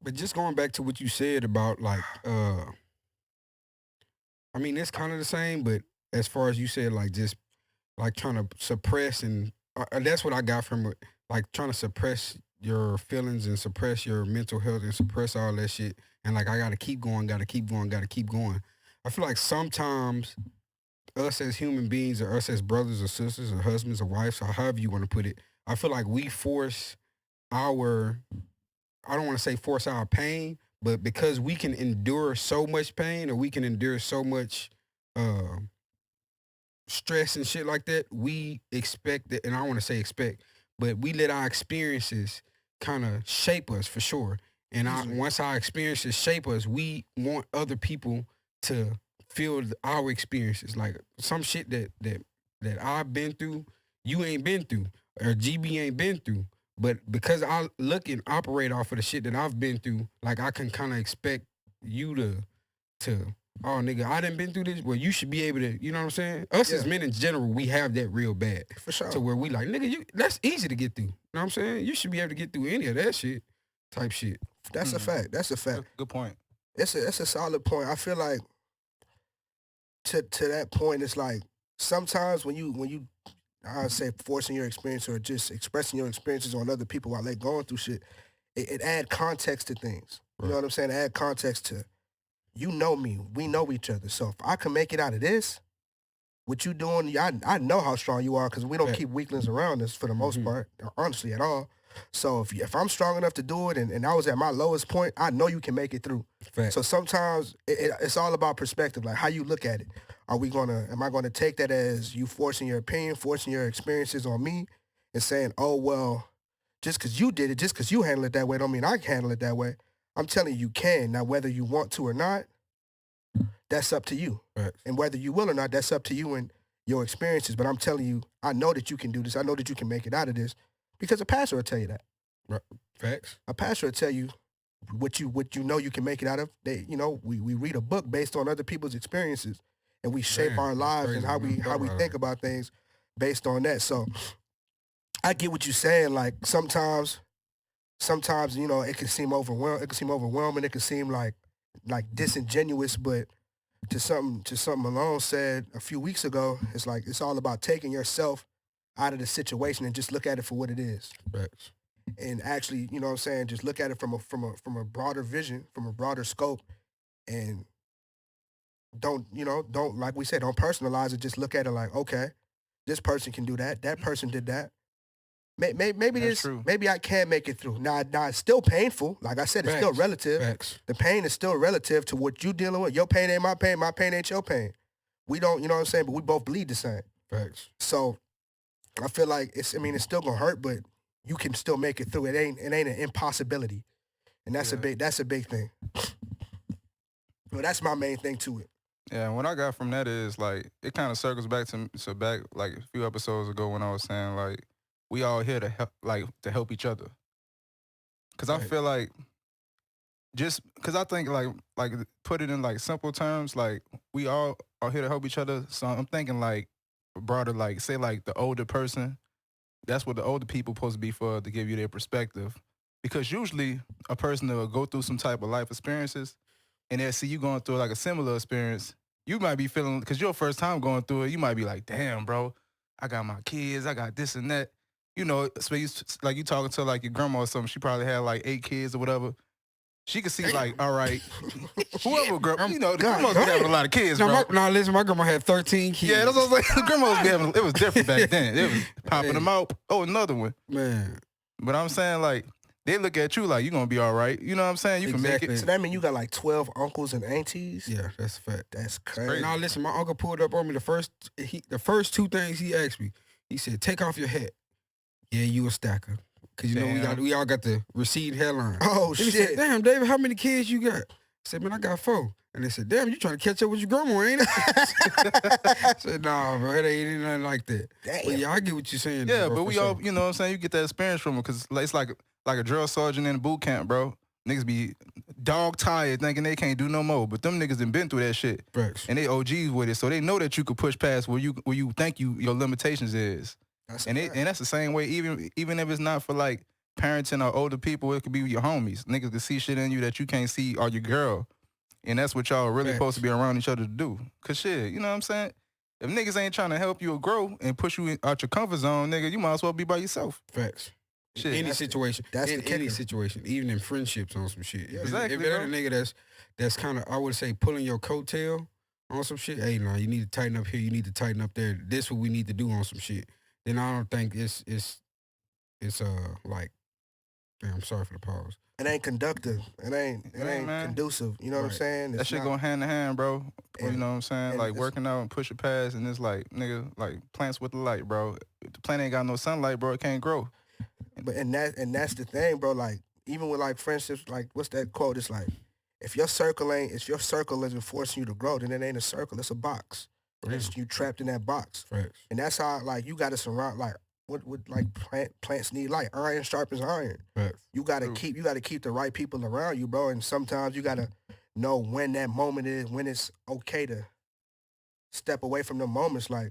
But just going back to what you said about like, I mean, it's kind of the same, but as far as you said, like just like trying to suppress and that's what I got from it, like trying to suppress your feelings and suppress your mental health and suppress all that shit. And like, I got to keep going, got to keep going, got to keep going. I feel like sometimes us as human beings or us as brothers or sisters or husbands or wives or however you want to put it, I feel like we force our, I don't want to say force our pain, but because we can endure so much pain or we can endure so much uh, stress and shit like that, we expect that, and I want to say expect, but we let our experiences kind of shape us for sure. And once our experiences shape us, we want other people to feel our experiences. Like some shit that I've been through, you ain't been through, or GB ain't been through. But because I look and operate off of the shit that I've been through, like I can kind of expect you to oh nigga, I done been through this. Well, you should be able to, you know what I'm saying? Us as men in general, we have that real bad. For sure. To where we like, nigga, that's easy to get through. You know what I'm saying? You should be able to get through any of that shit. Type shit. That's a fact. That's a fact. Good point. It's a solid point. I feel like to that point, it's like sometimes when you I say forcing your experience or just expressing your experiences on other people while they're going through shit, it add context to things. You know what I'm saying? Add context to, you know me, we know each other. So if I can make it out of this, what you doing, I know how strong you are because we don't keep weaklings around us for the most part, honestly, at all. So if I'm strong enough to do it and I was at my lowest point, I know you can make it through. Fact. So sometimes it's all about perspective, like how you look at it. Am I gonna take that as you forcing your opinion, forcing your experiences on me and saying, oh, well, just because you did it, just because you handle it that way, don't mean I can handle it that way. I'm telling you can. Now, whether you want to or not, that's up to you. Right. And whether you will or not, that's up to you and your experiences. But I'm telling you, I know that you can do this. I know that you can make it out of this because a pastor will tell you that. Right. Facts. A pastor will tell you what you know you can make it out of. We read a book based on other people's experiences and we shape our lives and how we think about things based on that. So I get what you're saying. Like sometimes, it can seem overwhelming. It can seem like disingenuous, but to something Malone said a few weeks ago, it's like it's all about taking yourself out of the situation and just look at it for what it is. Facts. And actually, you know what I'm saying, just look at it from a broader vision, from a broader scope, and don't like we said, don't personalize it. Just look at it like, okay, this person can do that. That person did that. Maybe I can make it through. Now it's still painful. Like I said, it's still relative. Facts. The pain is still relative to what you dealing with. Your pain ain't my pain. My pain ain't your pain. We don't, you know what I'm saying? But we both bleed the same. Facts. So I feel like it's still gonna hurt, but you can still make it through. It ain't an impossibility, and that's a big thing. Well, that's my main thing to it. Yeah, and what I got from that is like it kind of circles back to back like a few episodes ago when I was saying like we all here to help each other. Cause I feel like cause I think like put it in like simple terms, like we all are here to help each other. So I'm thinking like broader, like say like the older person, that's what the older people supposed to be for, to give you their perspective. Because usually a person that will go through some type of life experiences and they'll see you going through like a similar experience, you might be feeling, because your first time going through it, you might be like, damn, bro, I got my kids, I got this and that. You know, like you talking to like your grandma or something, she probably had like 8 kids or whatever. She could see like, all right, whoever, the grandma's be having a lot of kids, bro. Listen, my grandma had 13 kids. Yeah, that's what I was like. The grandma was having, it was different back then. It was popping them out. Oh, another one. Man. But I'm saying like, they look at you like you're going to be all right. You know what I'm saying? You can make it. So that mean you got like 12 uncles and aunties? Yeah, that's a fact. That's crazy. Now listen, my uncle pulled up on me the first 2 things he asked me. He said, take off your hat. Yeah, you a stacker. Cause you know we all got the receding hairline. Oh and shit! He said, damn, David, how many kids you got? I said, man, I got 4. And they said, damn, you trying to catch up with your grandma, ain't it? I said, nah, bro, it ain't nothing like that. Damn. But yeah, I get what you're saying. Yeah, bro, but we all, you know what I'm saying? You get that experience from them because it's like a drill sergeant in a boot camp, bro. Niggas be dog tired thinking they can't do no more, but them niggas done been through that shit. Facts. And they OGs with it, so they know that you could push past where you think your limitations is. And that's the same way, even if it's not for like parenting or older people. It could be your homies. Niggas can see shit in you that you can't see, or your girl. And that's what y'all really supposed to be around each other to do. Cause shit, you know what I'm saying? If niggas ain't trying to help you grow and push you out your comfort zone, nigga, you might as well be by yourself. Facts. Shit. Any situation. That's in the any kicker. situation, even in friendships on some shit. Yeah, exactly, If there's a bro. nigga that's kind of, I would say, pulling your coattail on some shit, hey, nah, you need to tighten up here, you need to tighten up there. This what we need to do on some shit. Then I don't think it's like, damn, I'm sorry for the pause. It ain't conductive. It ain't man. conducive. You know what I'm Right. saying? That It's shit not- go hand in hand, bro. You And- know what I'm saying? and Like it's- working out and push it past, and it's like, nigga, like plants with the light, bro. If the plant ain't got no sunlight, bro, it can't grow. But that's the thing, bro. Like even with like friendships, like what's that quote? It's like if your circle isn't forcing you to grow, then it ain't a circle. It's a box. It's you trapped in that box. Facts. And that's how like you got to surround like what like plants need light. Iron sharpens iron. Facts. You gotta True. keep the right people around you, bro. And sometimes you gotta know when that moment is, when it's okay to step away from the moments. Like